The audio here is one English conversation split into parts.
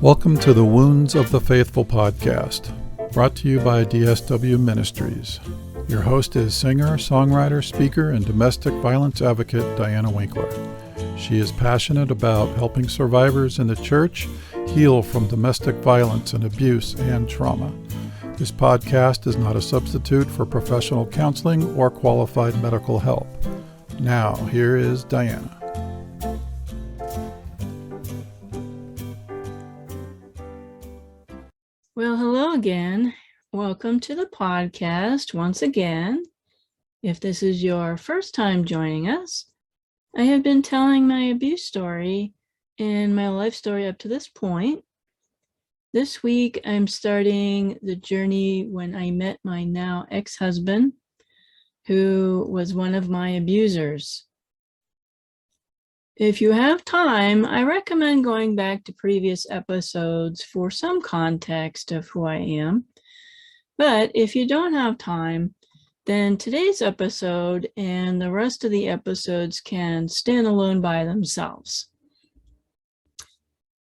Welcome to the Wounds of the Faithful podcast, brought to you by DSW Ministries. Your host is singer, songwriter, speaker, and domestic violence advocate Diana Winkler. She is passionate about helping survivors in the church heal from domestic violence and abuse and trauma. This podcast is not a substitute for professional counseling or qualified medical help. Now, here is Diana. Well, hello again. Welcome to the podcast once again. If this is your first time joining us, I have been telling my abuse story and my life story up to this point. This week, I'm starting the journey when I met my now ex-husband, who was one of my abusers. If you have time, I recommend going back to previous episodes for some context of who I am. But if you don't have time, then today's episode and the rest of the episodes can stand alone by themselves.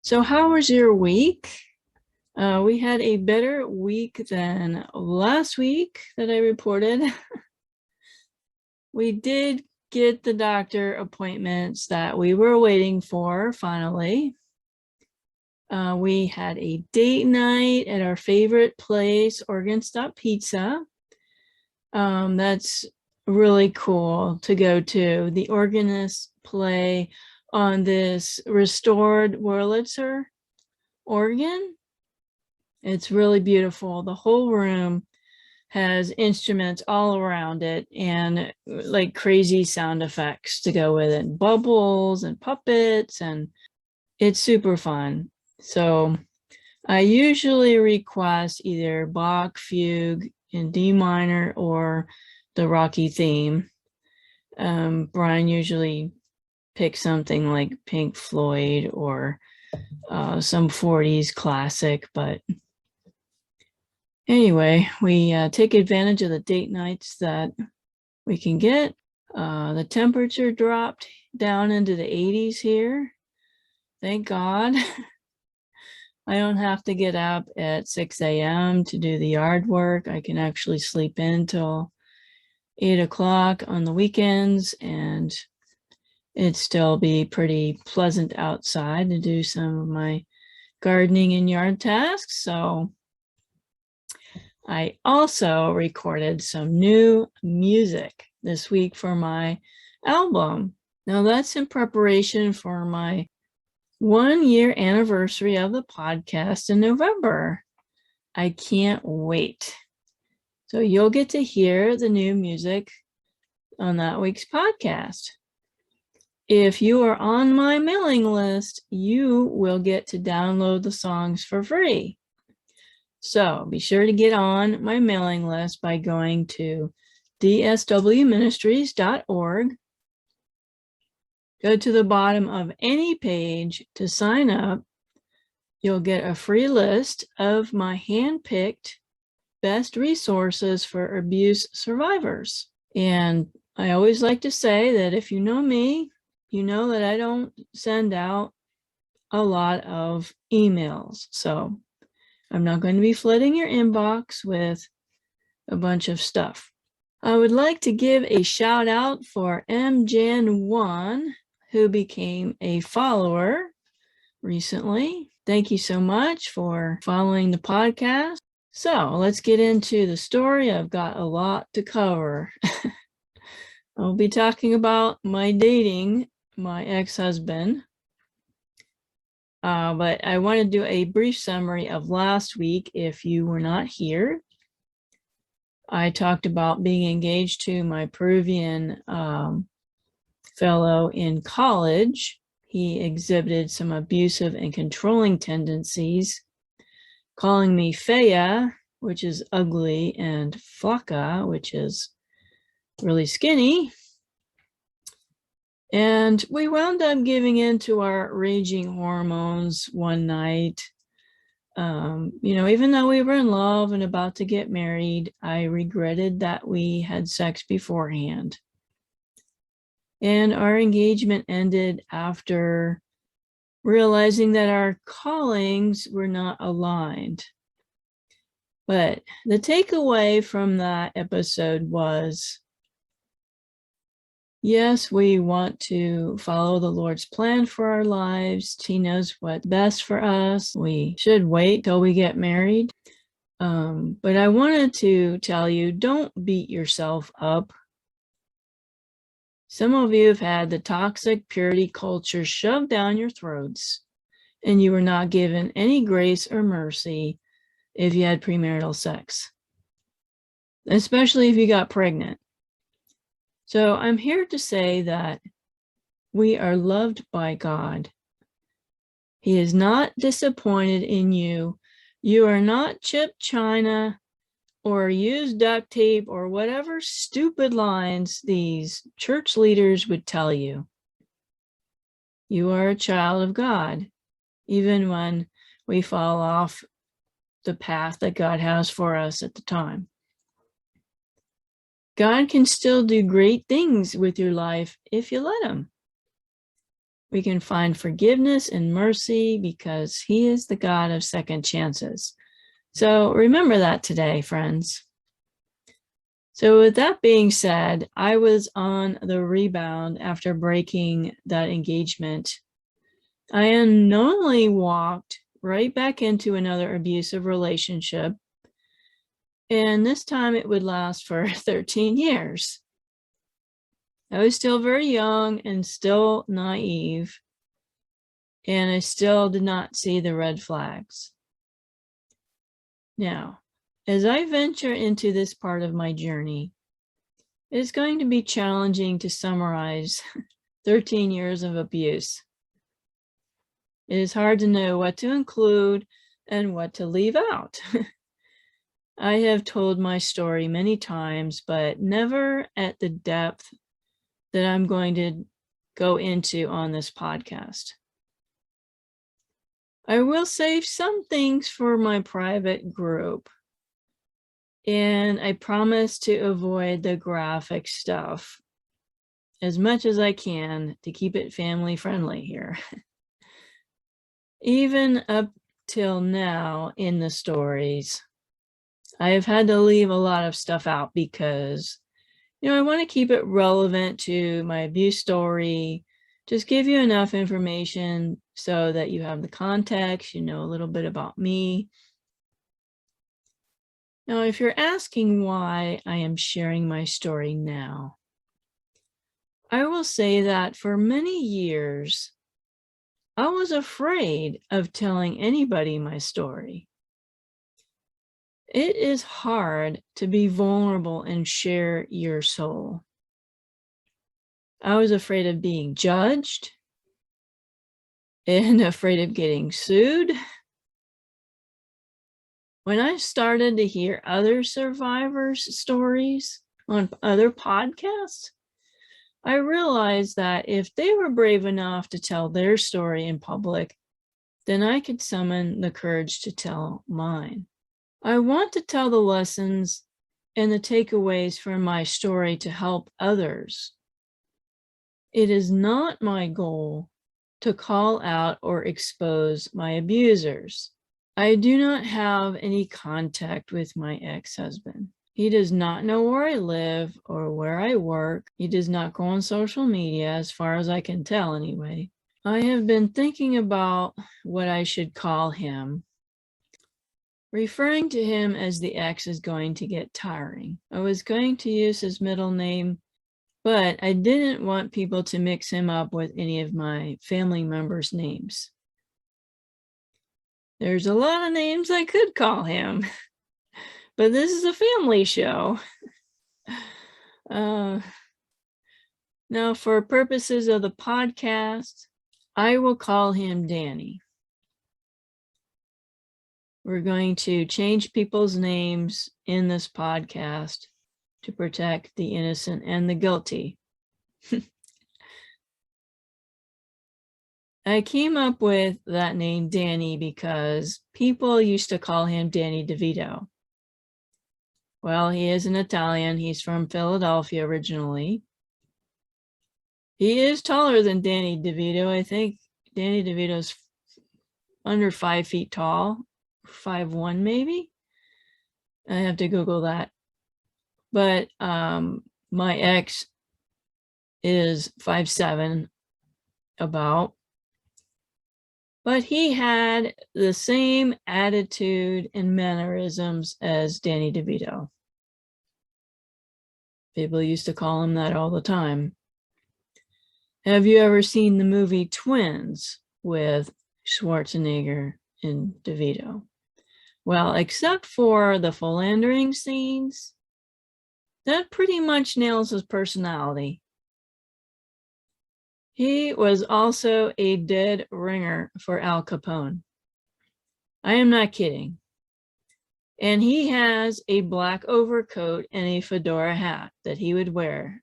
So how was your week? We had a better week than last week that I reported. We did get the doctor appointments that we were waiting for finally. We had a date night at our favorite place, Oregon Stop Pizza. That's really cool to go to. The organists play on this restored Wurlitzer organ. It's really beautiful. The whole room has instruments all around it and like crazy sound effects to go with it, bubbles and puppets, and it's super fun. So I usually request either Bach fugue in D minor or the Rocky theme. Brian usually picks something like Pink Floyd or some 40s classic, but anyway, we take advantage of the date nights that we can get. The temperature dropped down into the 80s here. Thank God. I don't have to get up at 6 a.m. to do the yard work. I can actually sleep in till 8 o'clock on the weekends, and it'd still be pretty pleasant outside to do some of my gardening and yard tasks. So I also recorded some new music this week for my album. Now that's in preparation for my 1-year anniversary of the podcast in November. I can't wait. So you'll get to hear the new music on that week's podcast. If you are on my mailing list, you will get to download the songs for free. So be sure to get on my mailing list by going to dswministries.org. Go to the bottom of any page to sign up. You'll get a free list of my hand-picked best resources for abuse survivors. And I always like to say that if you know me, you know that I don't send out a lot of emails. So I'm not going to be flooding your inbox with a bunch of stuff. I would like to give a shout out for MJan1, who became a follower recently. Thank you so much for following the podcast. So let's get into the story. I've got a lot to cover. I'll be talking about my dating my ex-husband. But I want to do a brief summary of last week if you were not here. I talked about being engaged to my Peruvian fellow in college. He exhibited some abusive and controlling tendencies, calling me fea, which is ugly, and flaca, which is really skinny. And we wound up giving in to our raging hormones one night. Even though we were in love and about to get married, I regretted that we had sex beforehand. And our engagement ended after realizing that our callings were not aligned. But the takeaway from that episode was, yes, we want to follow the Lord's plan for our lives. He knows what's best for us. We should wait till we get married. But I wanted to tell you, don't beat yourself up. Some of you have had the toxic purity culture shoved down your throats, and you were not given any grace or mercy if you had premarital sex, especially if you got pregnant. So I'm here to say that we are loved by God. He is not disappointed in you. You are not chipped china or used duct tape or whatever stupid lines these church leaders would tell you. You are a child of God, even when we fall off the path that God has for us at the time. God can still do great things with your life if you let him. We can find forgiveness and mercy because he is the God of second chances. So remember that today, friends. So with that being said, I was on the rebound after breaking that engagement. I unknowingly walked right back into another abusive relationship. And this time it would last for 13 years. I was still very young and still naive, and I still did not see the red flags. Now, as I venture into this part of my journey, it's going to be challenging to summarize 13 years of abuse. It is hard to know what to include and what to leave out. I have told my story many times, but never at the depth that I'm going to go into on this podcast. I will save some things for my private group, and I promise to avoid the graphic stuff as much as I can to keep it family friendly here. Even up till now in the stories, I have had to leave a lot of stuff out because, I want to keep it relevant to my abuse story, just give you enough information so that you have the context, you know a little bit about me. Now, if you're asking why I am sharing my story now, I will say that for many years, I was afraid of telling anybody my story. It is hard to be vulnerable and share your soul. I was afraid of being judged and afraid of getting sued. When I started to hear other survivors' stories on other podcasts, I realized that if they were brave enough to tell their story in public, then I could summon the courage to tell mine. I want to tell the lessons and the takeaways from my story to help others. It is not my goal to call out or expose my abusers. I do not have any contact with my ex-husband. He does not know where I live or where I work. He does not go on social media, as far as I can tell anyway. I have been thinking about what I should call him. Referring to him as the ex is going to get tiring. I was going to use his middle name, but I didn't want people to mix him up with any of my family members' names. There's a lot of names I could call him, but this is a family show. Now, for purposes of the podcast, I will call him Danny. We're going to change people's names in this podcast to protect the innocent and the guilty. I came up with that name Danny because people used to call him Danny DeVito. Well, he is an Italian. He's from Philadelphia originally. He is taller than Danny DeVito. I think Danny DeVito's under 5 feet tall, 5'1" maybe. I have to Google that. But my ex is 5'7" about. But he had the same attitude and mannerisms as Danny DeVito. People used to call him that all the time. Have you ever seen the movie Twins with Schwarzenegger and DeVito? Well, except for the philandering scenes, that pretty much nails his personality. He was also a dead ringer for Al Capone. I am not kidding. And he has a black overcoat and a fedora hat that he would wear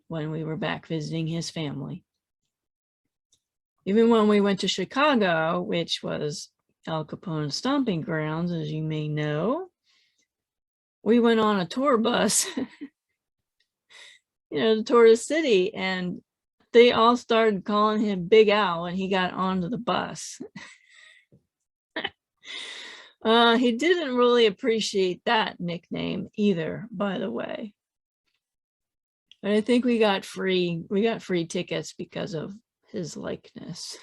when we were back visiting his family. Even when we went to Chicago, which was Al Capone's stomping grounds, as you may know, we went on a tour bus, to tour the city, and they all started calling him Big Al when he got onto the bus. He didn't really appreciate that nickname either, by the way. But I think we got free tickets because of his likeness.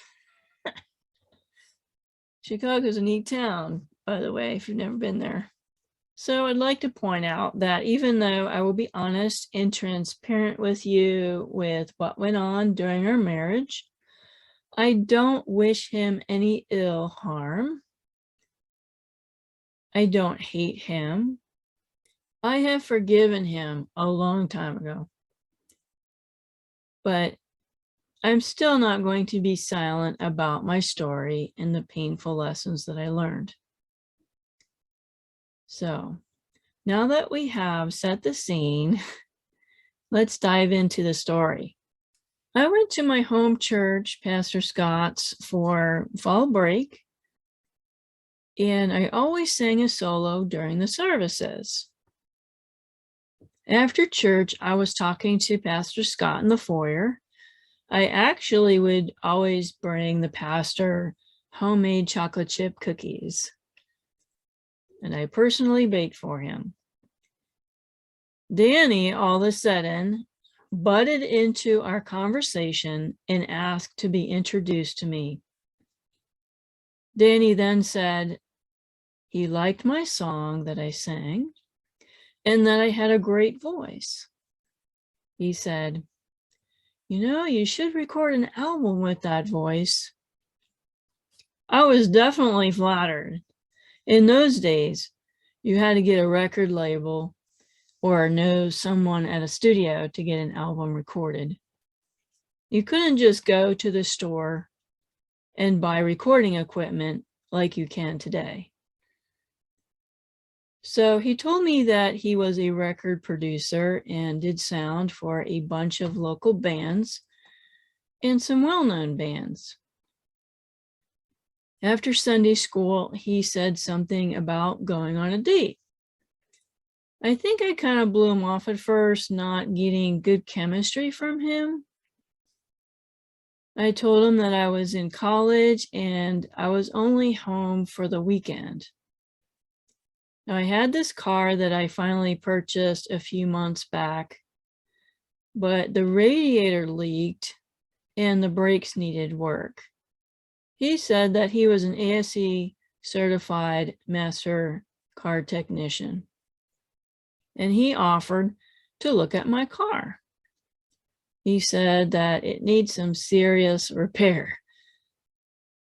Chicago's a neat town, by the way, if you've never been there. So I'd like to point out that even though I will be honest and transparent with you with what went on during our marriage, I don't wish him any ill harm. I don't hate him. I have forgiven him a long time ago. But I'm still not going to be silent about my story and the painful lessons that I learned. So now that we have set the scene, let's dive into the story. I went to my home church, Pastor Scott's, for fall break, and I always sang a solo during the services. After church, I was talking to Pastor Scott in the foyer. I actually would always bring the pastor homemade chocolate chip cookies, and I personally baked for him. Danny all of a sudden butted into our conversation and asked to be introduced to me. Danny then said he liked my song that I sang and that I had a great voice. He said, you should record an album with that voice. I was definitely flattered. In those days, you had to get a record label or know someone at a studio to get an album recorded. You couldn't just go to the store and buy recording equipment like you can today. So he told me that he was a record producer and did sound for a bunch of local bands and some well-known bands. After Sunday school, he said something about going on a date. I think I kind of blew him off at first, not getting good chemistry from him. I told him that I was in college and I was only home for the weekend. Now, I had this car that I finally purchased a few months back, but the radiator leaked and the brakes needed work. He said that he was an ASE certified master car technician, and he offered to look at my car. He said that it needs some serious repair.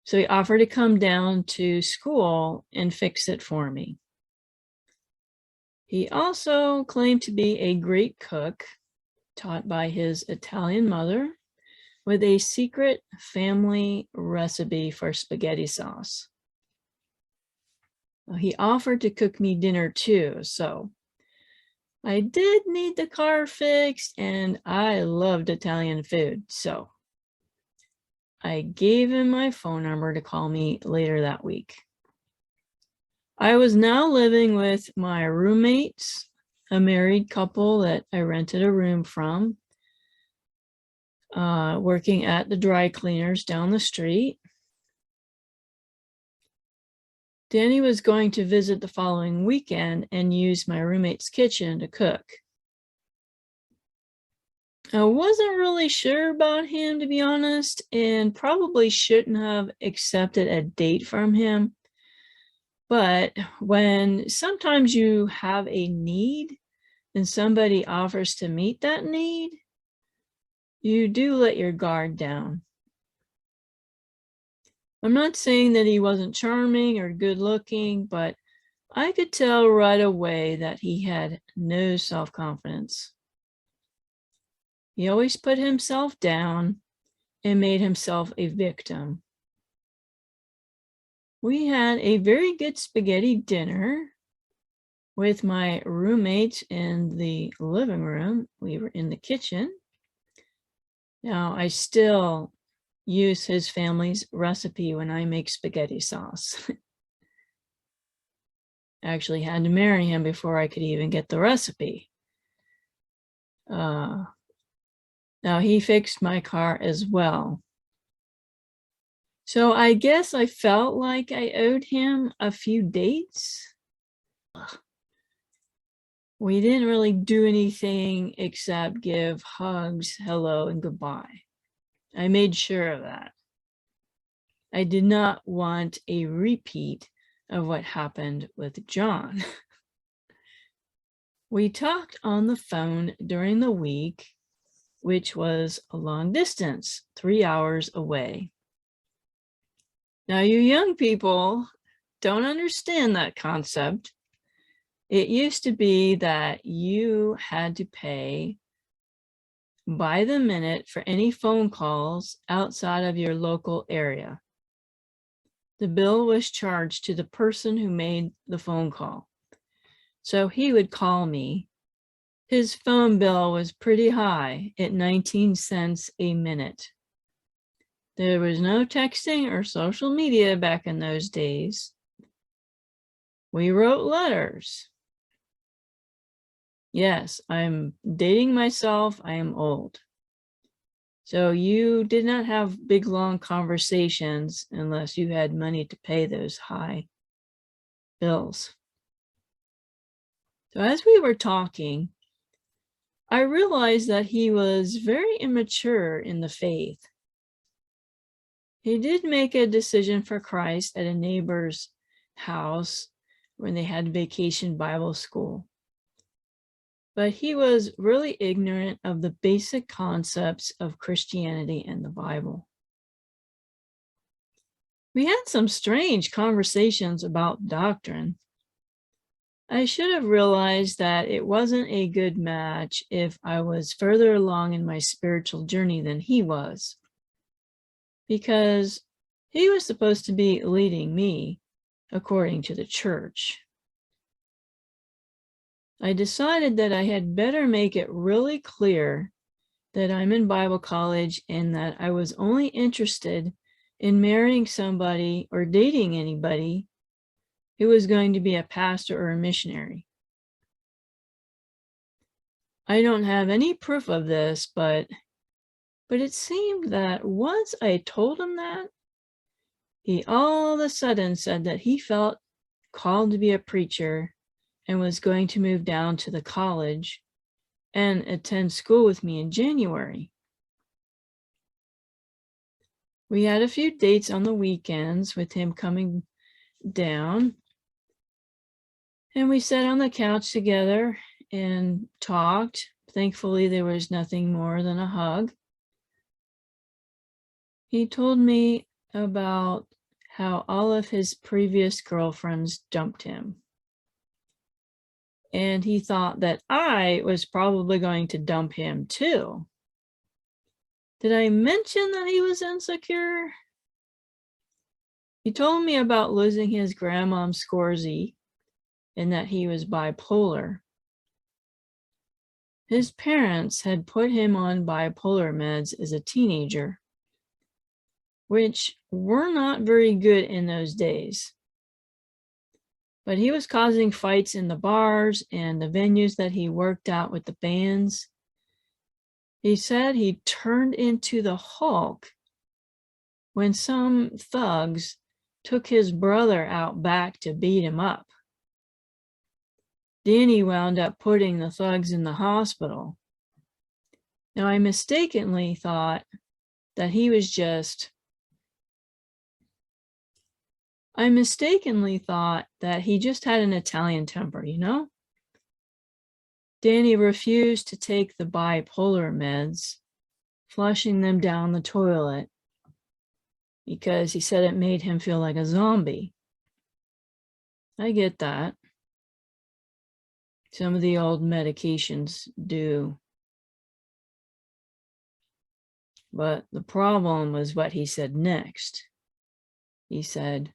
So he offered to come down to school and fix it for me. He also claimed to be a great cook, taught by his Italian mother, with a secret family recipe for spaghetti sauce. He offered to cook me dinner too, so I did need the car fixed, and I loved Italian food, so I gave him my phone number to call me later that week. I was now living with my roommates, a married couple that I rented a room from. working at the dry cleaners down the street. Danny was going to visit the following weekend and use my roommate's kitchen to cook. I wasn't really sure about him, to be honest, and probably shouldn't have accepted a date from him. But when sometimes you have a need and somebody offers to meet that need, you do let your guard down. I'm not saying that he wasn't charming or good looking, but I could tell right away that he had no self-confidence. He always put himself down and made himself a victim. We had a very good spaghetti dinner with my roommate in the living room. We were in the kitchen. Now, I still use his family's recipe when I make spaghetti sauce. I actually had to marry him before I could even get the recipe. Now, he fixed my car as well. So I guess I felt like I owed him a few dates. We didn't really do anything except give hugs, hello, and goodbye. I made sure of that. I did not want a repeat of what happened with John. We talked on the phone during the week, which was a long distance, 3 hours away. Now, you young people don't understand that concept. It used to be that you had to pay by the minute for any phone calls outside of your local area. The bill was charged to the person who made the phone call. So he would call me. His phone bill was pretty high at 19 cents a minute. There was no texting or social media back in those days. We wrote letters. Yes, I'm dating myself. I am old. So you did not have big, long conversations unless you had money to pay those high bills. So as we were talking, I realized that he was very immature in the faith. He did make a decision for Christ at a neighbor's house when they had vacation Bible school. But he was really ignorant of the basic concepts of Christianity and the Bible. We had some strange conversations about doctrine. I should have realized that it wasn't a good match if I was further along in my spiritual journey than he was, because he was supposed to be leading me according to the church. I decided that I had better make it really clear that I'm in Bible college and that I was only interested in marrying somebody or dating anybody who was going to be a pastor or a missionary. I don't have any proof of this, but it seemed that once I told him that, he all of a sudden said that he felt called to be a preacher and was going to move down to the college and attend school with me in January. We had a few dates on the weekends with him coming down, and we sat on the couch together and talked. Thankfully, there was nothing more than a hug. He told me about how all of his previous girlfriends dumped him. And he thought that I was probably going to dump him too. Did I mention that he was insecure? He told me about losing his grandmom's scorzy and that he was bipolar. His parents had put him on bipolar meds as a teenager, which were not very good in those days. But he was causing fights in the bars and the venues that he worked at with the bands. He said he turned into the Hulk when some thugs took his brother out back to beat him up. Danny wound up putting the thugs in the hospital. Now, I mistakenly thought that he just had an Italian temper, you know? Danny refused to take the bipolar meds, flushing them down the toilet, because he said it made him feel like a zombie. I get that. Some of the old medications do. But the problem was what he said next. He said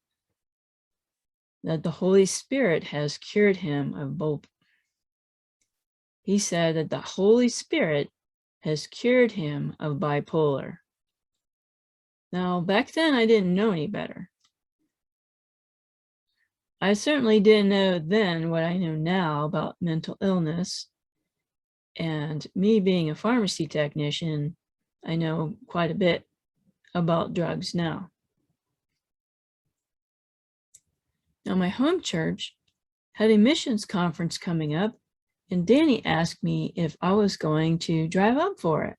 that the Holy Spirit has cured him of both. He said that the Holy Spirit has cured him of bipolar. Now, back then, I didn't know any better. I certainly didn't know then what I know now about mental illness. And me being a pharmacy technician, I know quite a bit about drugs now. Now, my home church had a missions conference coming up, and Danny asked me if I was going to drive up for it.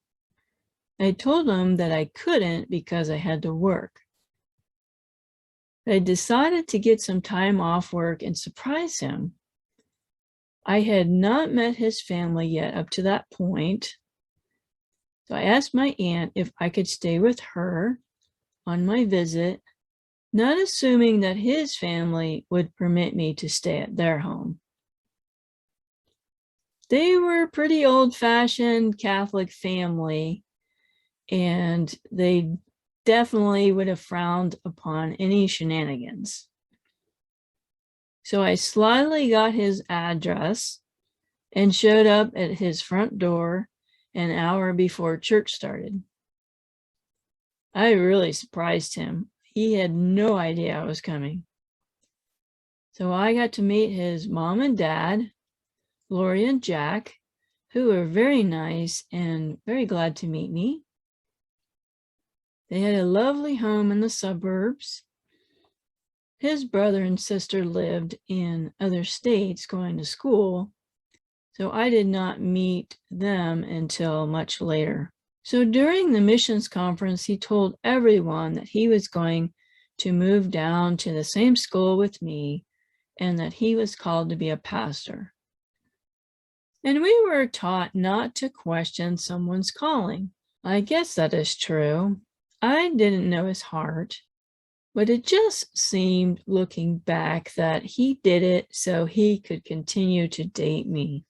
I told him that I couldn't because I had to work. I decided to get some time off work and surprise him. I had not met his family yet up to that point. So I asked my aunt if I could stay with her on my visit, not assuming that his family would permit me to stay at their home. They were a pretty old-fashioned Catholic family, and they definitely would have frowned upon any shenanigans. So I slyly got his address and showed up at his front door an hour before church started. I really surprised him. He had no idea I was coming. So I got to meet his mom and dad, Lori and Jack, who were very nice and very glad to meet me. They had a lovely home in the suburbs. His brother and sister lived in other states going to school, so I did not meet them until much later. So during the missions conference, he told everyone that he was going to move down to the same school with me and that he was called to be a pastor. And we were taught not to question someone's calling. I guess that is true. I didn't know his heart, but it just seemed, looking back, that he did it so he could continue to date me.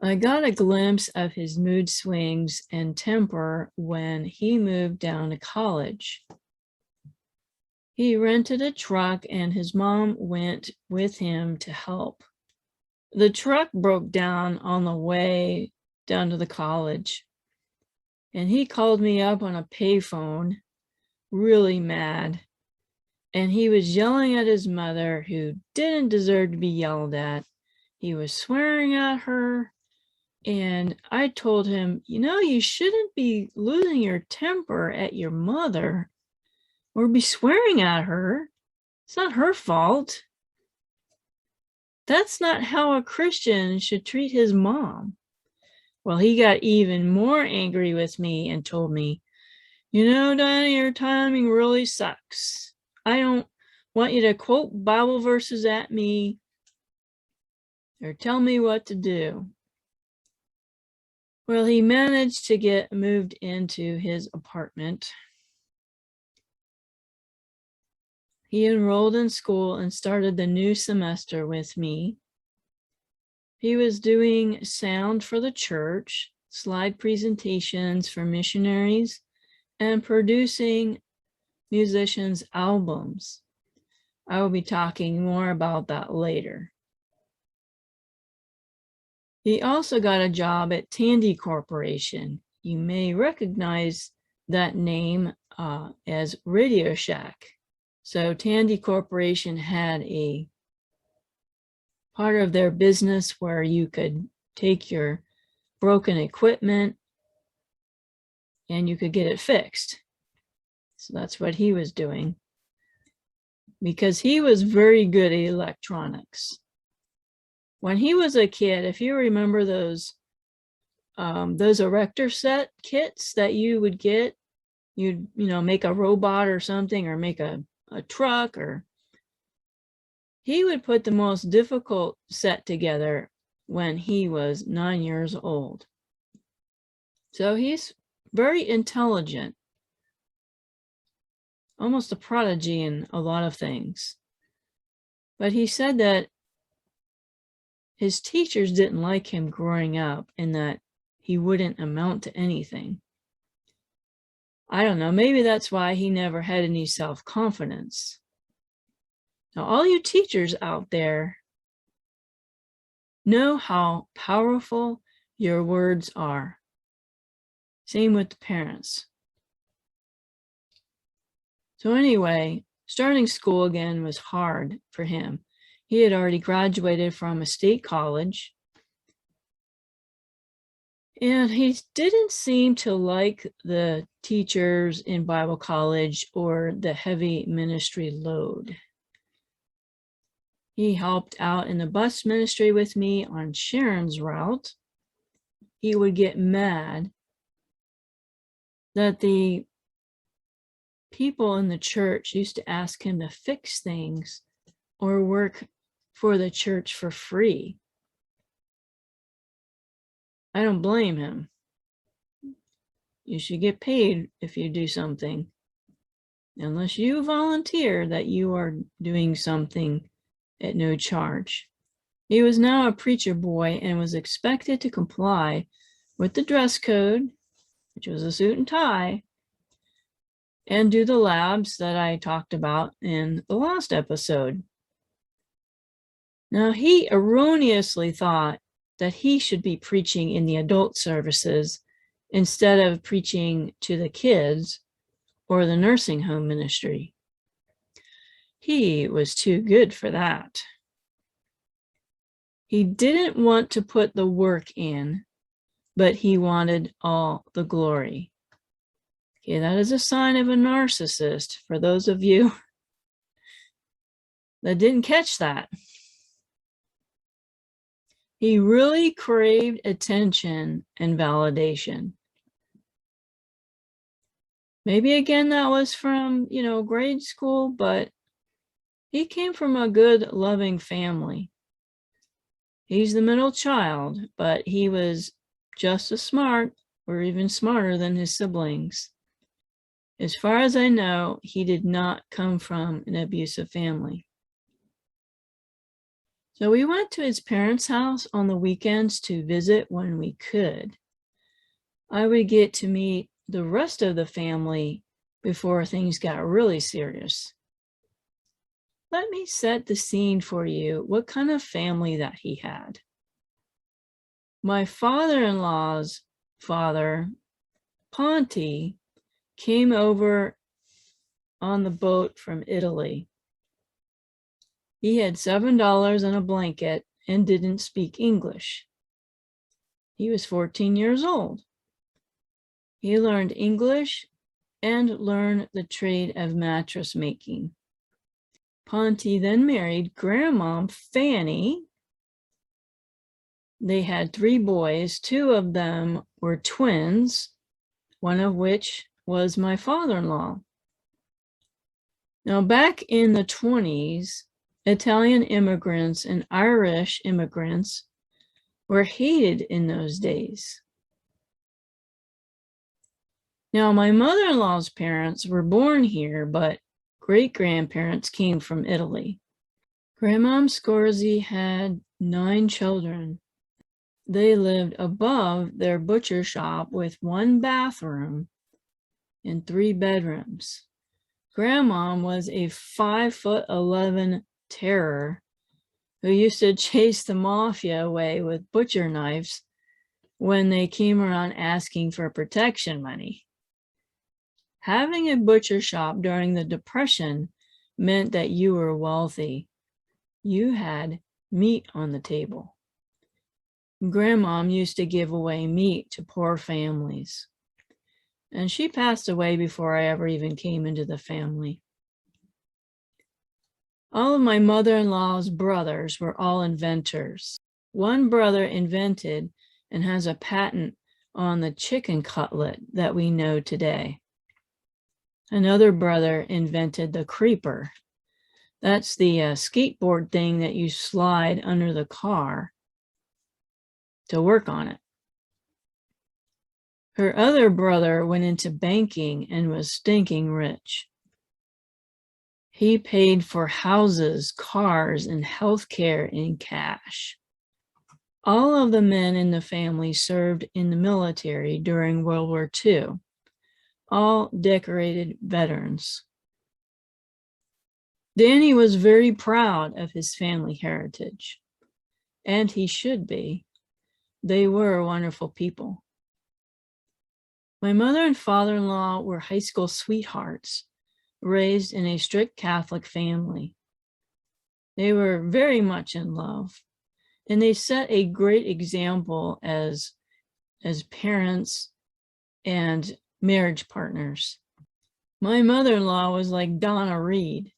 I got a glimpse of his mood swings and temper when he moved down to college. He rented a truck and his mom went with him to help. The truck broke down on the way down to the college, and he called me up on a payphone, really mad, and he was yelling at his mother, who didn't deserve to be yelled at. He was swearing at her, and I told him, you know, you shouldn't be losing your temper at your mother or be swearing at her. It's not her fault. That's not how a Christian should treat his mom. Well, he got even more angry with me and told me, you know, Donnie, your timing really sucks. I don't want you to quote Bible verses at me or tell me what to do. Well, he managed to get moved into his apartment. He enrolled in school and started the new semester with me. He was doing sound for the church, slide presentations for missionaries, and producing musicians' albums. I will be talking more about that later. He also got a job at Tandy Corporation. You may recognize that name as Radio Shack. So Tandy Corporation had a part of their business where you could take your broken equipment and you could get it fixed. So that's what he was doing, because he was very good at electronics. When he was a kid, if you remember those erector set kits that you would get, you'd make a robot or something, or make a truck, or he would put the most difficult set together when he was 9 years old. So he's very intelligent, almost a prodigy in a lot of things. But he said that his teachers didn't like him growing up, and that he wouldn't amount to anything. I don't know, maybe that's why he never had any self-confidence. Now, all you teachers out there, know how powerful your words are. Same with the parents. So anyway, starting school again was hard for him. He had already graduated from a state college, and he didn't seem to like the teachers in Bible college or the heavy ministry load. He helped out in the bus ministry with me on Sharon's route. He would get mad that the people in the church used to ask him to fix things or work for the church for free. I don't blame him. You should get paid if you do something, unless you volunteer that you are doing something at no charge. He was now a preacher boy and was expected to comply with the dress code, which was a suit and tie, and do the labs that I talked about in the last episode. Now, he erroneously thought that he should be preaching in the adult services instead of preaching to the kids or the nursing home ministry. He was too good for that. He didn't want to put the work in, but he wanted all the glory. Okay, that is a sign of a narcissist, for those of you that didn't catch that. He really craved attention and validation. Maybe again that was from, grade school, but he came from a good, loving family. He's the middle child, but he was just as smart, or even smarter than his siblings. As far as I know, he did not come from an abusive family. So we went to his parents' house on the weekends to visit when we could. I would get to meet the rest of the family before things got really serious. Let me set the scene for you, what kind of family that he had. My father-in-law's father, Ponty, came over on the boat from Italy. He had $7 and a blanket and didn't speak English. He was 14 years old. He learned English and learned the trade of mattress making. Ponty then married Grandmom Fanny. They had 3 boys. 2 of them were twins, one of which was my father-in-law. Now, back in the 20s, Italian immigrants and Irish immigrants were hated in those days. Now, my mother-in-law's parents were born here, but great-grandparents came from Italy. Grandmom Scorzi had 9 children. They lived above their butcher shop with 1 bathroom and 3 bedrooms. Grandmom was a 5'11" terror who used to chase the mafia away with butcher knives when they came around asking for protection money. Having a butcher shop during the Depression meant that you were wealthy. You had meat on the table. Grandmom used to give away meat to poor families. And she passed away before I ever even came into the family. All of my mother-in-law's brothers were all inventors. One brother invented and has a patent on the chicken cutlet that we know today. Another brother invented the creeper. That's the skateboard thing that you slide under the car to work on it. Her other brother went into banking and was stinking rich. He paid for houses, cars, and healthcare in cash. All of the men in the family served in the military during World War II, all decorated veterans. Danny was very proud of his family heritage, and he should be. They were wonderful people. My mother and father-in-law were high school sweethearts, raised in a strict Catholic family. They were very much in love, and they set a great example as parents and marriage partners. My mother-in-law was like Donna Reed,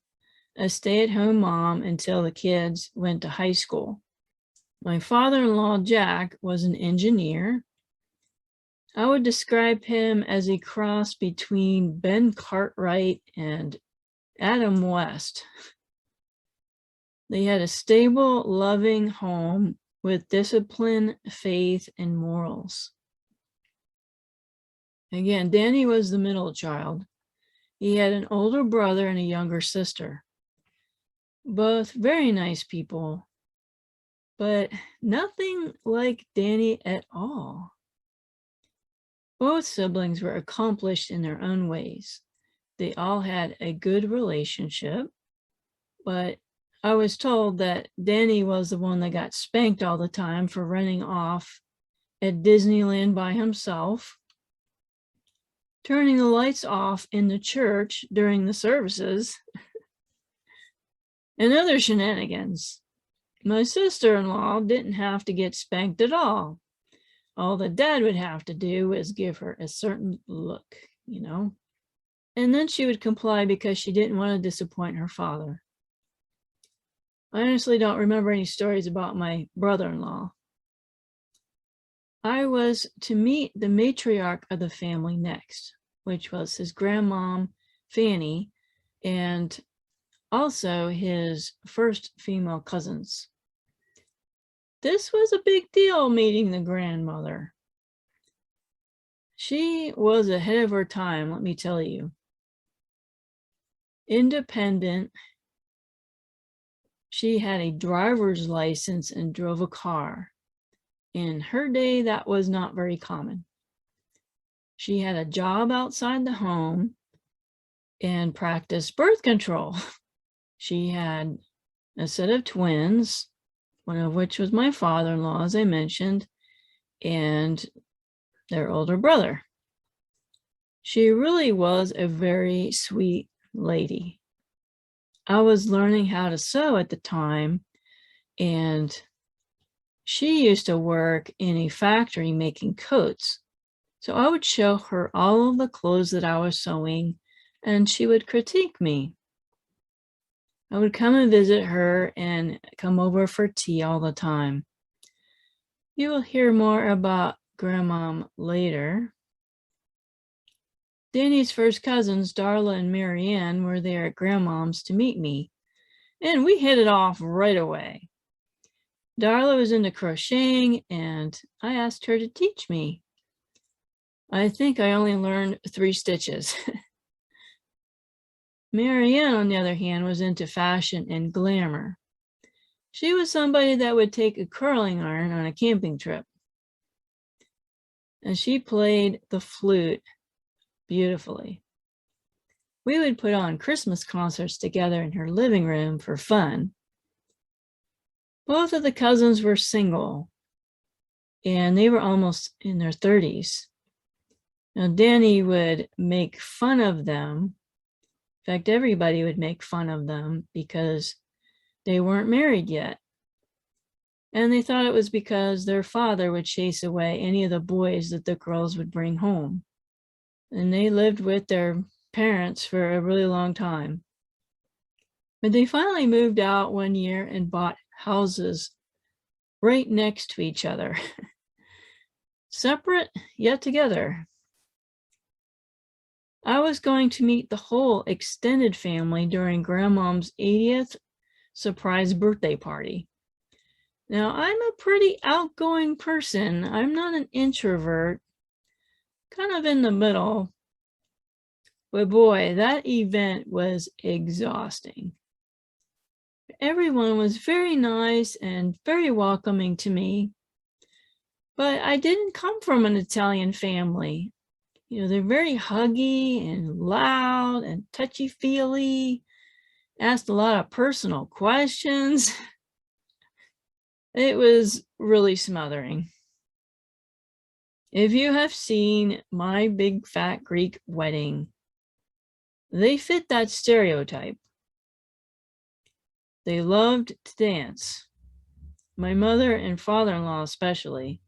a stay-at-home mom until the kids went to high school. My father-in-law, Jack, was an engineer. I would describe him as a cross between Ben Cartwright and Adam West. They had a stable, loving home with discipline, faith, and morals. Again, Danny was the middle child. He had an older brother and a younger sister. Both very nice people, but nothing like Danny at all. Both siblings were accomplished in their own ways. They all had a good relationship, but I was told that Danny was the one that got spanked all the time for running off at Disneyland by himself, turning the lights off in the church during the services, and other shenanigans. My sister-in-law didn't have to get spanked at all. All the dad would have to do was give her a certain look, and then she would comply because she didn't want to disappoint her father. I honestly don't remember any stories about my brother-in-law. I was to meet the matriarch of the family next, which was his grandmom, Fanny, and also his first female cousins. This was a big deal, meeting the grandmother. She was ahead of her time, let me tell you. Independent. She had a driver's license and drove a car. In her day, that was not very common. She had a job outside the home and practiced birth control. She had a set of twins, one of which was my father-in-law, as I mentioned, and their older brother. She really was a very sweet lady. I was learning how to sew at the time, and she used to work in a factory making coats. So I would show her all of the clothes that I was sewing, and she would critique me. I would come and visit her and come over for tea all the time. You will hear more about Grandmom later. Danny's first cousins, Darla and Marianne, were there at Grandmom's to meet me, and we hit it off right away. Darla was into crocheting, and I asked her to teach me. I think I only learned 3 stitches. Marianne, on the other hand, was into fashion and glamour. She was somebody that would take a curling iron on a camping trip. And she played the flute beautifully. We would put on Christmas concerts together in her living room for fun. Both of the cousins were single, and they were almost in their 30s. Now, Danny would make fun of them. In fact, everybody would make fun of them because they weren't married yet. And they thought it was because their father would chase away any of the boys that the girls would bring home. and they lived with their parents for a really long time. But they finally moved out one year and bought houses right next to each other, separate yet together. I was going to meet the whole extended family during Grandmom's 80th surprise birthday party. Now, I'm a pretty outgoing person. I'm not an introvert, kind of in the middle. But boy, that event was exhausting. Everyone was very nice and very welcoming to me. But I didn't come from an Italian family. You know, they're very huggy and loud and touchy-feely, asked a lot of personal questions. It was really smothering. If you have seen My Big Fat Greek Wedding, they fit that stereotype. They loved to dance. My mother and father-in-law especially.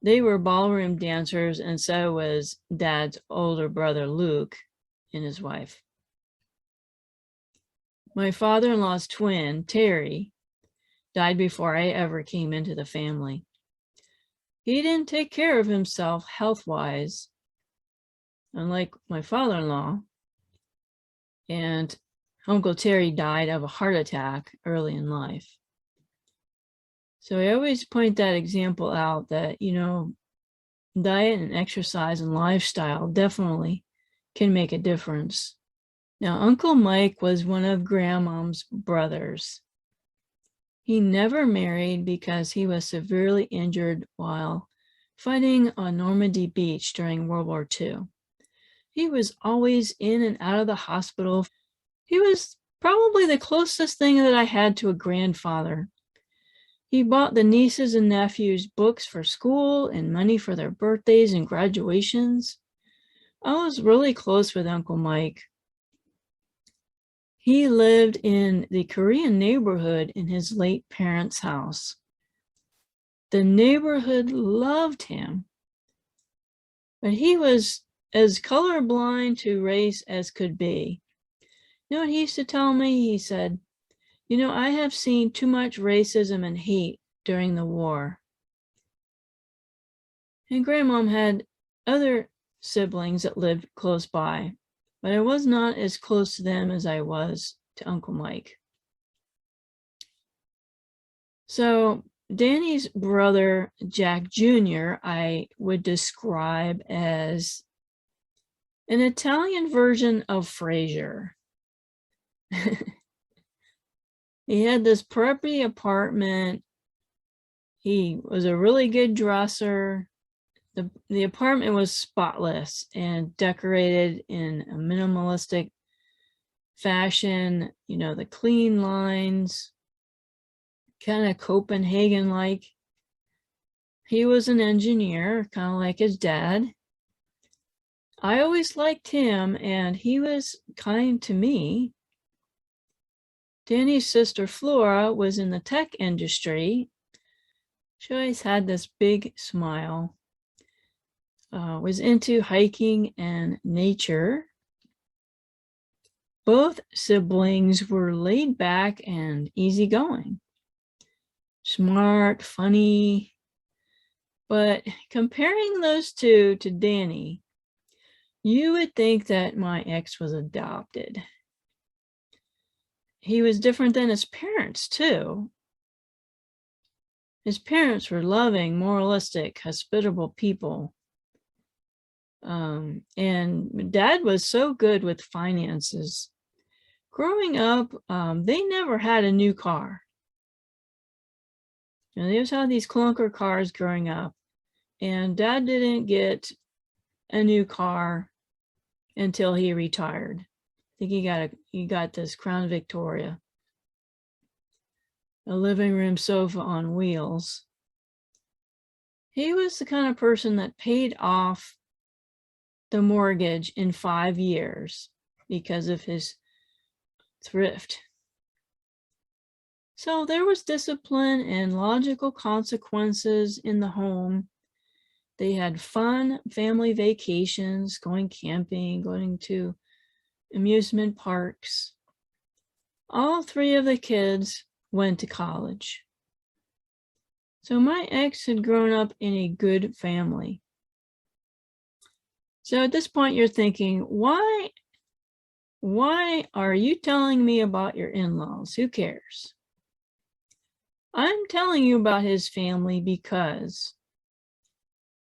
They were ballroom dancers, and so was Dad's older brother, Luke, and his wife. My father-in-law's twin, Terry, died before I ever came into the family. He didn't take care of himself health-wise, unlike my father-in-law, and Uncle Terry died of a heart attack early in life. So I always point that example out that, you know, diet and exercise and lifestyle definitely can make a difference. Now, Uncle Mike was one of Grandmom's brothers. He never married because he was severely injured while fighting on Normandy Beach during World War II. He was always in and out of the hospital. He was probably the closest thing that I had to a grandfather. He bought the nieces and nephews books for school and money for their birthdays and graduations. I was really close with Uncle Mike. He lived in the Korean neighborhood in his late parents' house. The neighborhood loved him, but he was as colorblind to race as could be. You know what he used to tell me? He said, you know, I have seen too much racism and hate during the war. And Grandmom had other siblings that lived close by, but I was not as close to them as I was to Uncle Mike. So Danny's brother, Jack Jr., I would describe as an Italian version of Frasier. He had this preppy apartment. He was a really good dresser. The apartment was spotless and decorated in a minimalistic fashion, you know, the clean lines, kind of Copenhagen-like. He was an engineer, kind of like his dad. I always liked him, and he was kind to me. Danny's sister Flora was in the tech industry. She always had this big smile. Was into hiking and nature. Both siblings were laid back and easygoing. Smart, funny. But comparing those two to Danny, you would think that my ex was adopted. He was different than his parents, too. His parents were loving, moralistic, hospitable people. And Dad was so good with finances. Growing up, they never had a new car. You know, they always had these clunker cars growing up. And Dad didn't get a new car until he retired. I think he got this Crown Victoria, a living room sofa on wheels. He was the kind of person that paid off the mortgage in 5 years because of his thrift. So there was discipline and logical consequences in the home. They had fun family vacations, going camping, going to amusement parks. All three of the kids went to college. So my ex had grown up in a good family. So at this point, you're thinking, why are you telling me about your in-laws? Who cares? I'm telling you about his family because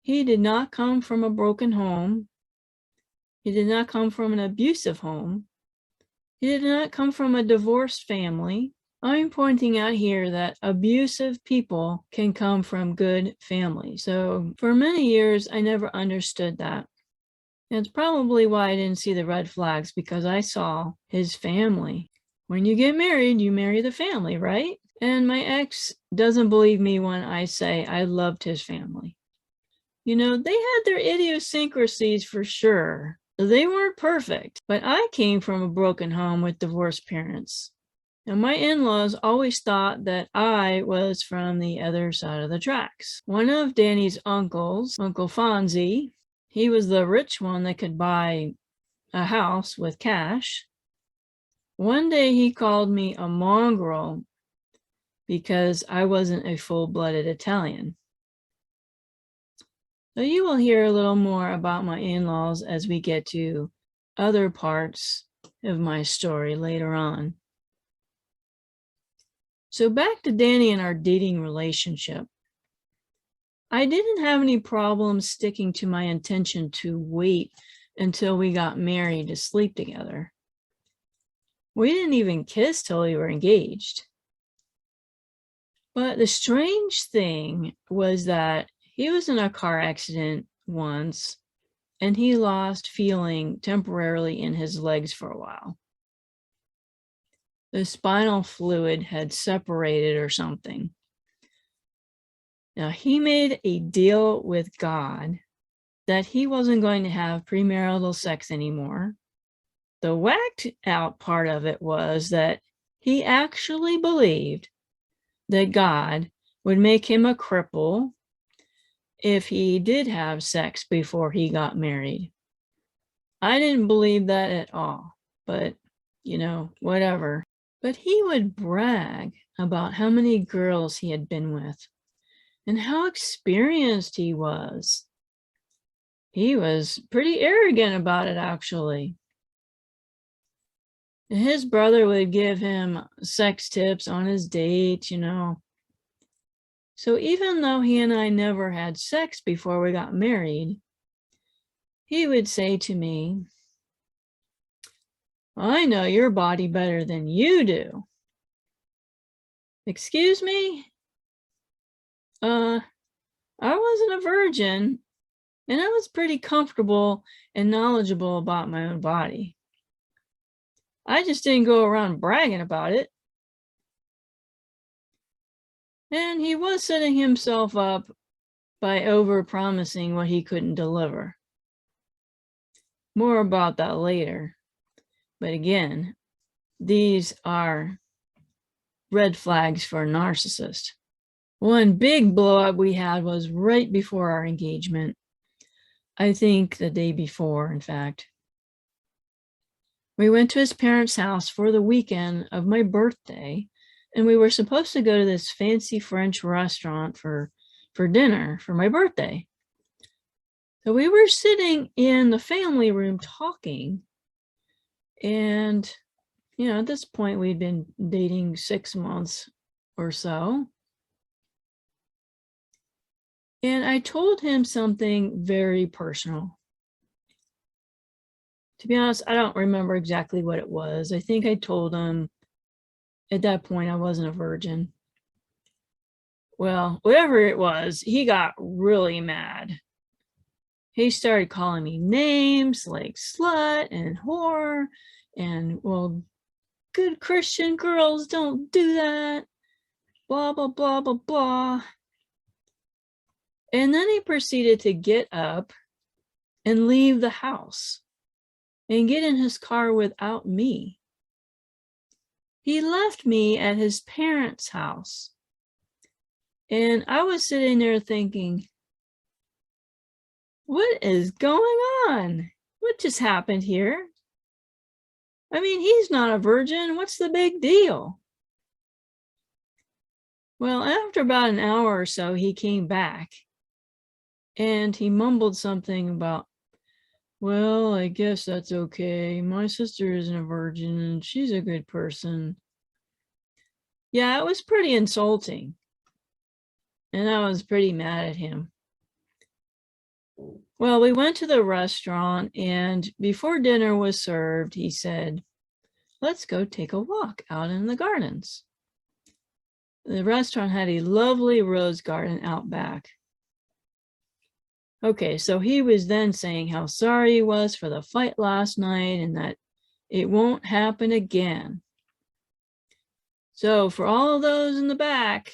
he did not come from a broken home. He did not come from an abusive home. He did not come from a divorced family. I'm pointing out here that abusive people can come from good families. So for many years, I never understood that. And it's probably why I didn't see the red flags, because I saw his family. When you get married, you marry the family, right? And my ex doesn't believe me when I say I loved his family. You know, they had their idiosyncrasies for sure. They weren't perfect, but I came from a broken home with divorced parents. And my in-laws always thought that I was from the other side of the tracks. One of Danny's uncles, Uncle Fonzie, he was the rich one that could buy a house with cash. One day he called me a mongrel because I wasn't a full-blooded Italian. So you will hear a little more about my in-laws as we get to other parts of my story later on. So back to Danny and our dating relationship. I didn't have any problems sticking to my intention to wait until we got married to sleep together. We didn't even kiss till we were engaged. But the strange thing was that he was in a car accident once, and he lost feeling temporarily in his legs for a while. The spinal fluid had separated or something. Now, he made a deal with God that he wasn't going to have premarital sex anymore. The whacked out part of it was that he actually believed that God would make him a cripple if he did have sex before he got married. I didn't believe that at all, but you know, whatever. But he would brag about how many girls he had been with and how experienced he was. He was pretty arrogant about it, actually. His brother would give him sex tips on his dates, you know. So even though he and I never had sex before we got married, he would say to me, "I know your body better than you do." Excuse me? I wasn't a virgin, and I was pretty comfortable and knowledgeable about my own body. I just didn't go around bragging about it. And he was setting himself up by over-promising what he couldn't deliver. More about that later. But again, these are red flags for a narcissist. One big blow up we had was right before our engagement. I think the day before, in fact. We went to his parents' house for the weekend of my birthday, and we were supposed to go to this fancy French restaurant for dinner for my birthday. So we were sitting in the family room talking, and you know, at this point we'd been dating 6 months or so. And I told him something very personal. To be honest, I don't remember exactly what it was. I think I told him at that point I wasn't a virgin. Well, whatever it was, he got really mad. He started calling me names like slut and whore, and well, good Christian girls don't do that, blah, blah, blah, blah, blah. And then he proceeded to get up and leave the house and get in his car without me. He left me at his parents' house. And I was sitting there thinking, What is going on? What just happened here? I mean, he's not a virgin. What's the big deal? Well, after about an hour or so, he came back and he mumbled something about, well, I guess that's okay. My sister isn't a virgin and she's a good person. Yeah, it was pretty insulting. And I was pretty mad at him. Well, we went to the restaurant, and before dinner was served, he said, let's go take a walk out in the gardens. The restaurant had a lovely rose garden out back. Okay, so he was then saying how sorry he was for the fight last night and that it won't happen again. So for all of those in the back,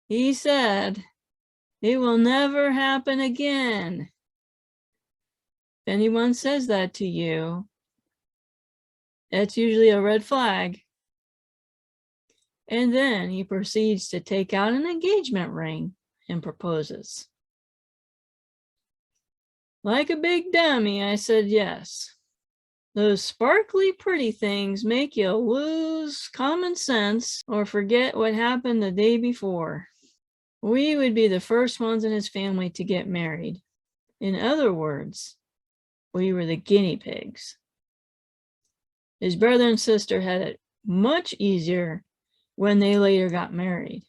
he said, it will never happen again. If anyone says that to you, that's usually a red flag. And then he proceeds to take out an engagement ring and proposes. Like a big dummy, I said yes. Those sparkly pretty things make you lose common sense or forget what happened the day before. We would be the first ones in his family to get married. In other words, we were the guinea pigs. His brother and sister had it much easier when they later got married.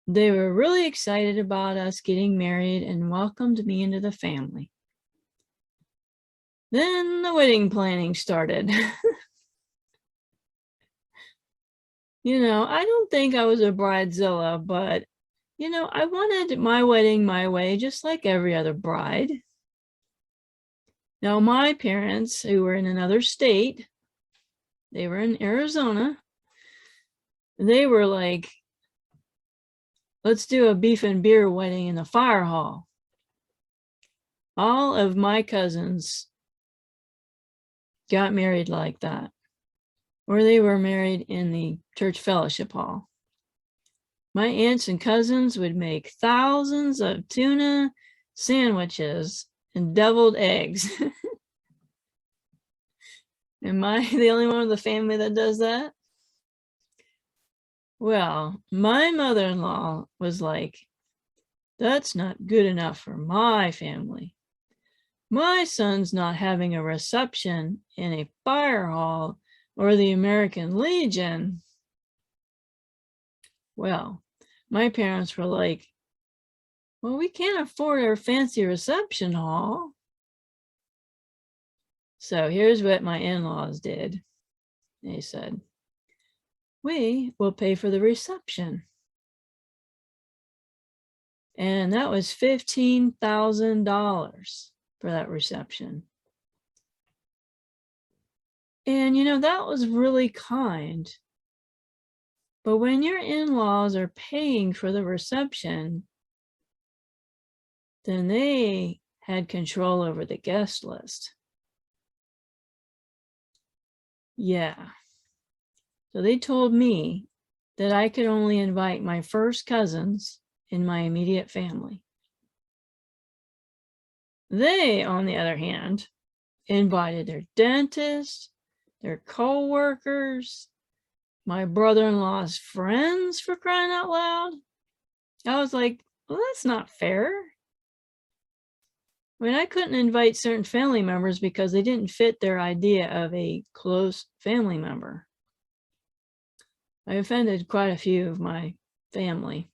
They were really excited about us getting married and welcomed me into the family. Then the wedding planning started. I don't think I was a bridezilla, but, I wanted my wedding my way, just like every other bride. Now, my parents, who were in another state, they were in Arizona, they were like, let's do a beef and beer wedding in the fire hall. All of my cousins got married like that, or they were married in the church fellowship hall. My aunts and cousins would make thousands of tuna sandwiches and deviled eggs. Am I the only one of the family that does that? Well, my mother-in-law was like, that's not good enough for my family. My son's not having a reception in a fire hall or the American Legion. Well, my parents were like, well, we can't afford our fancy reception hall. So here's what my in-laws did. They said, we will pay for the reception. And that was $15,000 for that reception. And that was really kind. But when your in-laws are paying for the reception, then they had control over the guest list. Yeah. So they told me that I could only invite my first cousins in my immediate family. They, on the other hand, invited their dentist, their co-workers, my brother-in-law's friends, for crying out loud. I was like, well, that's not fair. I mean, I couldn't invite certain family members because they didn't fit their idea of a close family member. I offended quite a few of my family.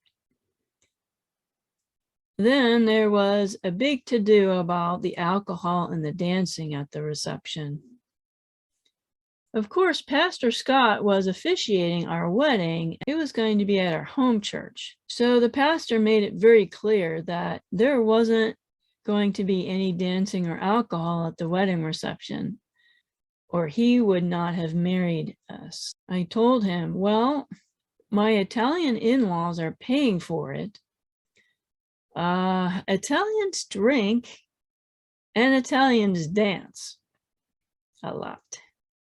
Then there was a big to-do about the alcohol and the dancing at the reception. Of course, Pastor Scott was officiating our wedding. It was going to be at our home church. So the pastor made it very clear that there wasn't going to be any dancing or alcohol at the wedding reception, or he would not have married us. I told him, well, my Italian in-laws are paying for it. Italians drink and Italians dance a lot.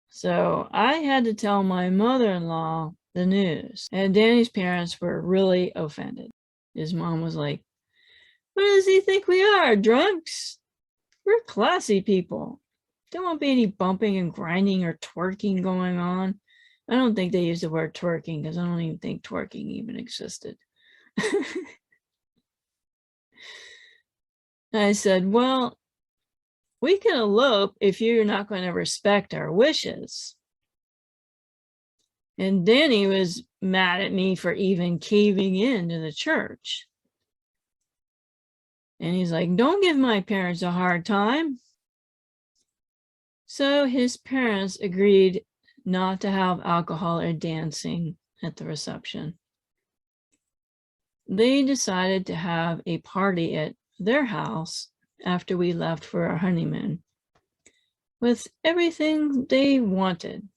So I had to tell my mother-in-law the news, and Danny's parents were really offended. His mom was like, What does he think we are, drunks? We're classy people. There won't be any bumping and grinding or twerking going on. I don't think they use the word twerking because I don't even think twerking even existed. I said, well, we can elope if you're not going to respect our wishes. And Danny was mad at me for even caving in to the church. And he's like, don't give my parents a hard time. So his parents agreed not to have alcohol or dancing at the reception. They decided to have a party at their house after we left for our honeymoon with everything they wanted.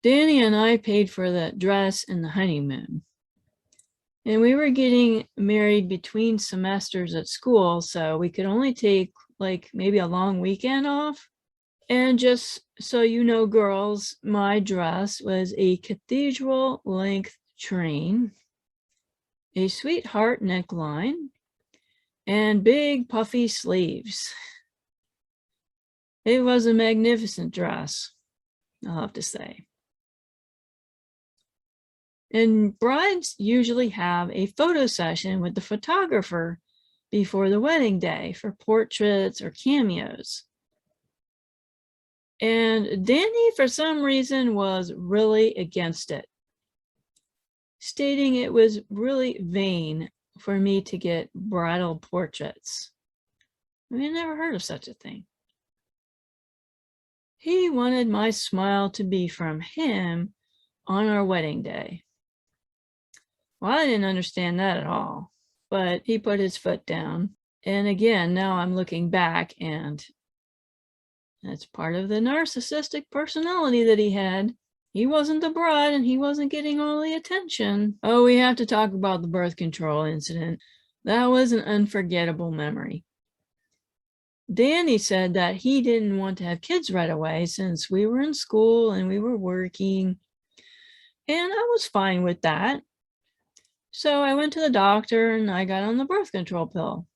Danny and I paid for the dress and the honeymoon. And we were getting married between semesters at school, so we could only take like maybe a long weekend off. And just so you know, girls, my dress was a cathedral length train, a sweetheart neckline, and big puffy sleeves. It was a magnificent dress, I'll have to say. And brides usually have a photo session with the photographer before the wedding day for portraits or cameos. And Danny, for some reason, was really against it, stating it was really vain for me to get bridal portraits. I mean, I never heard of such a thing. He wanted my smile to be from him on our wedding day. Well, I didn't understand that at all, but he put his foot down. And again, now I'm looking back, and that's part of the narcissistic personality that he had. He wasn't the bride and he wasn't getting all the attention. Oh, we have to talk about the birth control incident. That was an unforgettable memory. Danny said that he didn't want to have kids right away since we were in school and we were working. And I was fine with that. So I went to the doctor and I got on the birth control pill.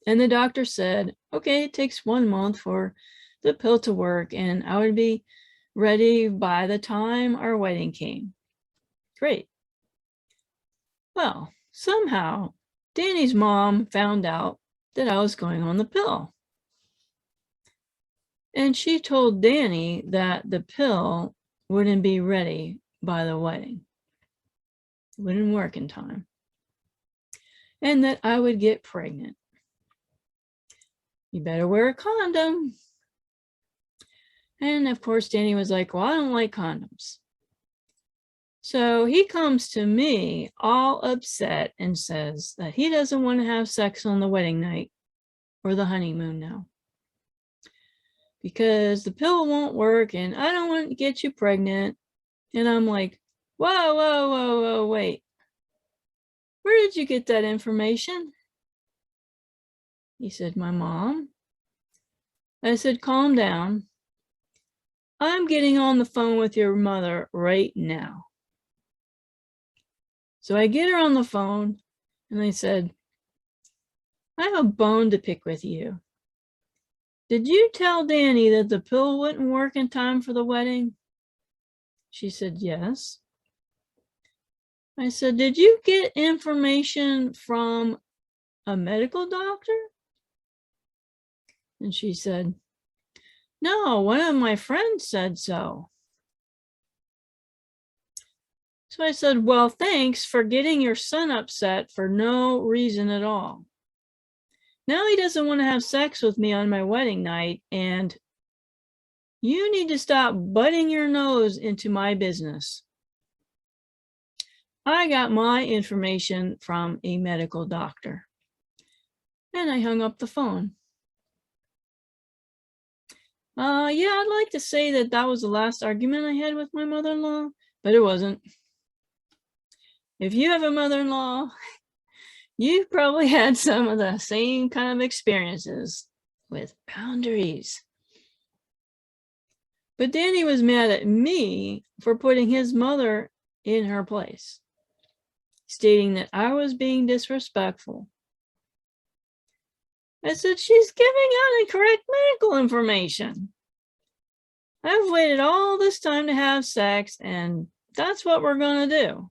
And the doctor said, okay, it takes 1 month for the pill to work and I would be ready by the time our wedding came. Great. Well, somehow Danny's mom found out that I was going on the pill. And she told Danny that the pill wouldn't be ready by the wedding. It wouldn't work in time. And that I would get pregnant. You better wear a condom. And of course, Danny was like, well, I don't like condoms. So he comes to me all upset and says that he doesn't want to have sex on the wedding night or the honeymoon now, because the pill won't work and I don't want to get you pregnant. And I'm like, whoa, whoa, whoa, whoa, wait. Where did you get that information? He said, my mom. I said, calm down. I'm getting on the phone with your mother right now. So I get her on the phone and I said, I have a bone to pick with you. Did you tell Danny that the pill wouldn't work in time for the wedding? She said, yes. I said, did you get information from a medical doctor? And she said, no, one of my friends said so. So I said, well, thanks for getting your son upset for no reason at all. Now he doesn't want to have sex with me on my wedding night, and you need to stop butting your nose into my business. I got my information from a medical doctor. And I hung up the phone. Yeah, I'd like to say that that was the last argument I had with my mother-in-law, but it wasn't. If you have a mother-in-law, you've probably had some of the same kind of experiences with boundaries. But Danny was mad at me for putting his mother in her place, stating that I was being disrespectful. I said, she's giving out incorrect medical information. I've waited all this time to have sex, and that's what we're going to do.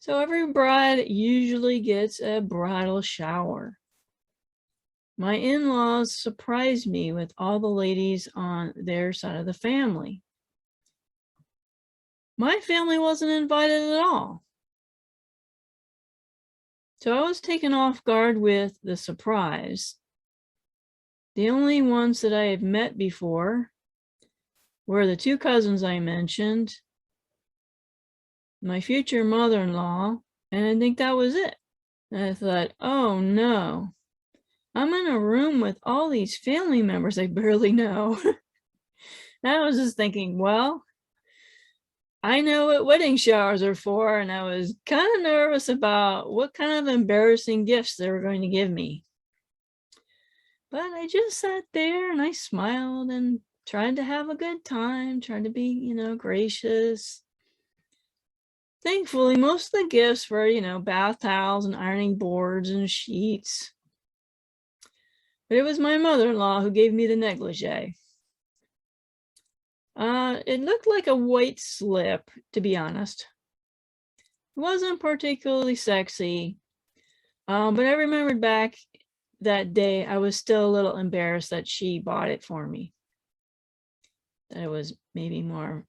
So every bride usually gets a bridal shower. My in-laws surprised me with all the ladies on their side of the family. My family wasn't invited at all. So I was taken off guard with the surprise. The only ones that I had met before were the two cousins I mentioned, my future mother-in-law, and I think that was it. And I thought, oh no, I'm in a room with all these family members I barely know. And I was just thinking, well, I know what wedding showers are for, and I was kind of nervous about what kind of embarrassing gifts they were going to give me. But I just sat there and I smiled and tried to have a good time, tried to be, gracious. Thankfully, most of the gifts were, bath towels and ironing boards and sheets. But it was my mother-in-law who gave me the negligee. It looked like a white slip, to be honest. It wasn't particularly sexy, but I remembered back that day I was still a little embarrassed that she bought it for me. That it was maybe more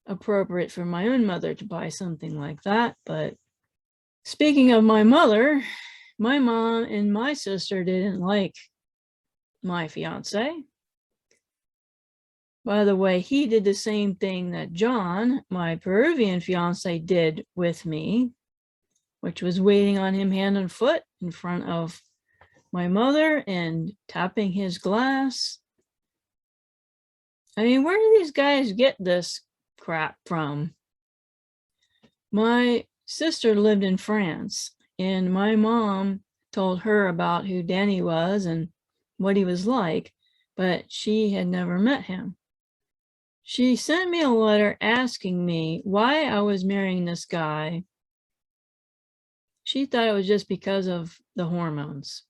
appropriate for my own mother to buy something like that. But speaking of my mother, my mom and my sister didn't like my fiance. By the way, he did the same thing that John, my Peruvian fiance, did with me, which was waiting on him hand and foot in front of my mother and tapping his glass. I mean, where do these guys get this crap from? My sister lived in France, and my mom told her about who Danny was and what he was like, but she had never met him. She sent me a letter asking me why I was marrying this guy. She thought it was just because of the hormones.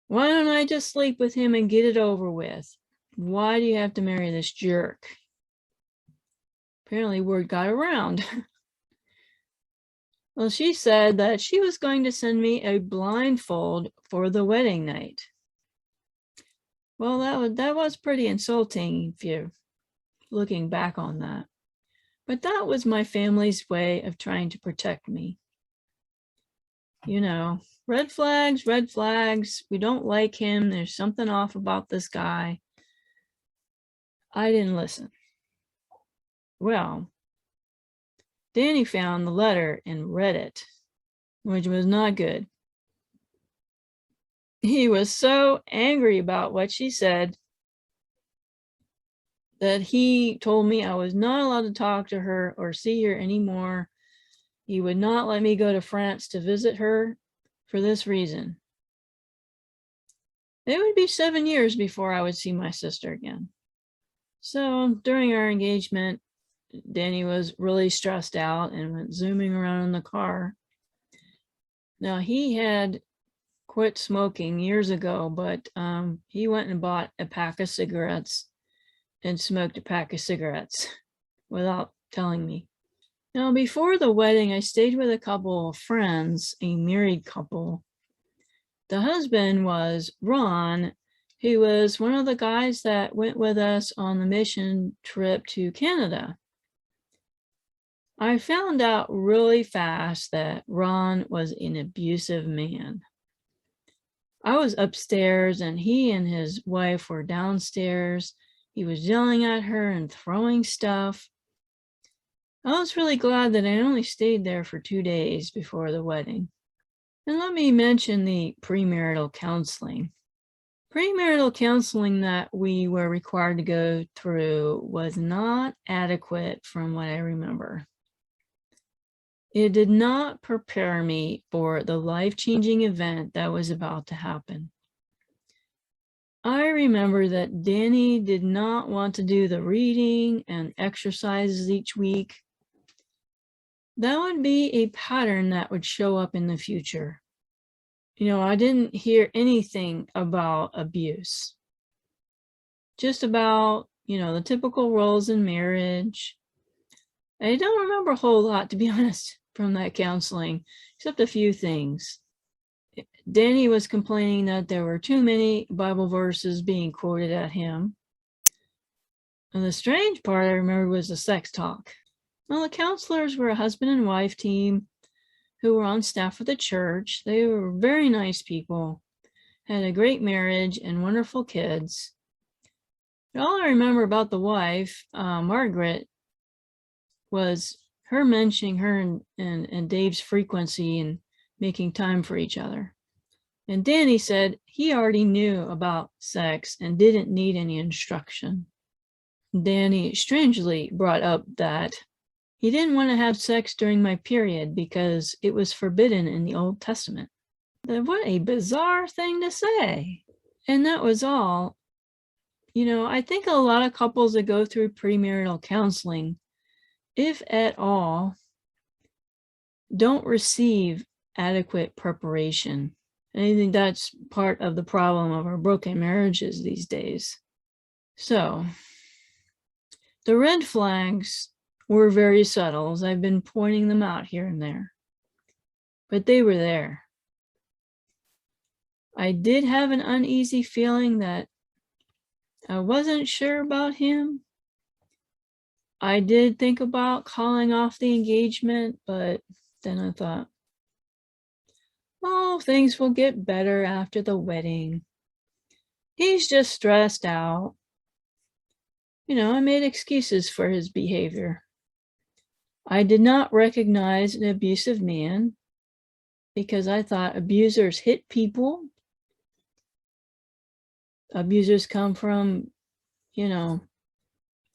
Why don't I just sleep with him and get it over with? Why do you have to marry this jerk? Apparently word got around. Well, she said that she was going to send me a blindfold for the wedding night. Well, that was pretty insulting if you're looking back on that. But that was my family's way of trying to protect me. Red flags, red flags. We don't like him. There's something off about this guy. I didn't listen. Well, Danny found the letter and read it, which was not good. He was so angry about what she said that he told me I was not allowed to talk to her or see her anymore. He would not let me go to France to visit her for this reason. It would be 7 years before I would see my sister again. So during our engagement, Danny was really stressed out and went zooming around in the car. Now, he had quit smoking years ago, but he went and bought a pack of cigarettes and smoked a pack of cigarettes without telling me. Now, before the wedding, I stayed with a couple of friends, a married couple. The husband was Ron, who was one of the guys that went with us on the mission trip to Canada. I found out really fast that Ron was an abusive man. I was upstairs and he and his wife were downstairs. He was yelling at her and throwing stuff. I was really glad that I only stayed there for 2 days before the wedding. And let me mention the premarital counseling. Premarital counseling that we were required to go through was not adequate from what I remember. It did not prepare me for the life-changing event that was about to happen. I remember that Danny did not want to do the reading and exercises each week. That would be a pattern that would show up in the future. I didn't hear anything about abuse. Just about, the typical roles in marriage. I don't remember a whole lot, to be honest, from that counseling, except a few things. Danny was complaining that there were too many Bible verses being quoted at him. And the strange part I remember was the sex talk. Well, the counselors were a husband and wife team who were on staff with the church. They were very nice people, had a great marriage and wonderful kids. But all I remember about the wife, Margaret, was her mentioning her and Dave's frequency and making time for each other. And Danny said he already knew about sex and didn't need any instruction. Danny strangely brought up that he didn't want to have sex during my period because it was forbidden in the Old Testament. What a bizarre thing to say. And that was all. I think a lot of couples that go through premarital counseling, if at all, don't receive adequate preparation. And I think that's part of the problem of our broken marriages these days. So, the red flags were very subtle, as I've been pointing them out here and there. But they were there. I did have an uneasy feeling that I wasn't sure about him. I did think about calling off the engagement, but then I thought, things will get better after the wedding. He's just stressed out. I made excuses for his behavior. I did not recognize an abusive man because I thought abusers hit people. Abusers come from,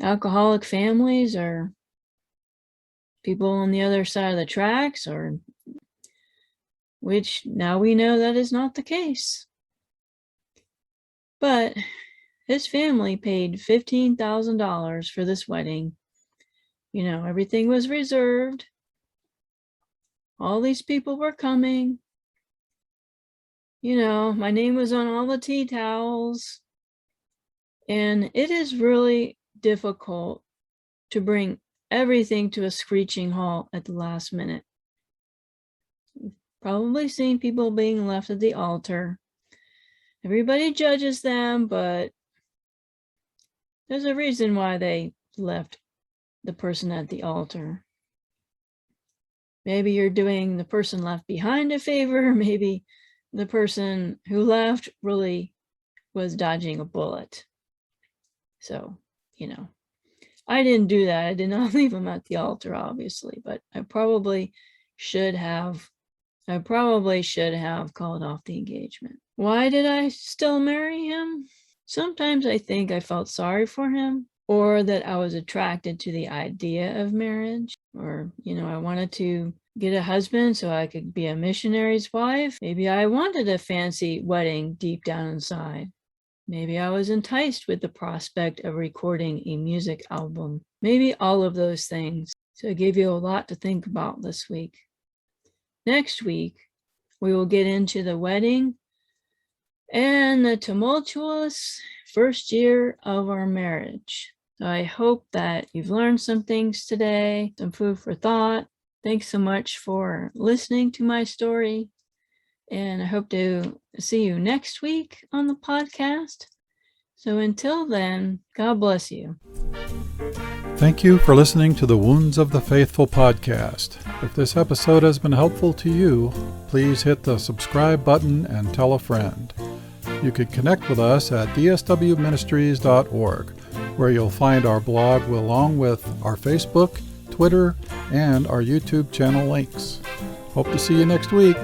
alcoholic families or people on the other side of the tracks, which now we know that is not the case. But his family paid $15,000 for this wedding. Everything was reserved. All these people were coming. My name was on all the tea towels. And it is really difficult to bring everything to a screeching halt at the last minute. You've probably seen people being left at the altar. Everybody judges them, but there's a reason why they left the person at the altar. Maybe you're doing the person left behind a favor. Maybe the person who left really was dodging a bullet. So, I didn't do that. I did not leave him at the altar, obviously, but I probably should have called off the engagement. Why did I still marry him? Sometimes I think I felt sorry for him, or that I was attracted to the idea of marriage, or, I wanted to get a husband so I could be a missionary's wife. Maybe I wanted a fancy wedding deep down inside. Maybe I was enticed with the prospect of recording a music album. Maybe all of those things. So I gave you a lot to think about this week. Next week, we will get into the wedding and the tumultuous first year of our marriage. So I hope that you've learned some things today, some food for thought. Thanks so much for listening to my story. And I hope to see you next week on the podcast. So until then, God bless you. Thank you for listening to the Wounds of the Faithful podcast. If this episode has been helpful to you, please hit the subscribe button and tell a friend. You can connect with us at dswministries.org, where you'll find our blog along with our Facebook, Twitter, and our YouTube channel links. Hope to see you next week.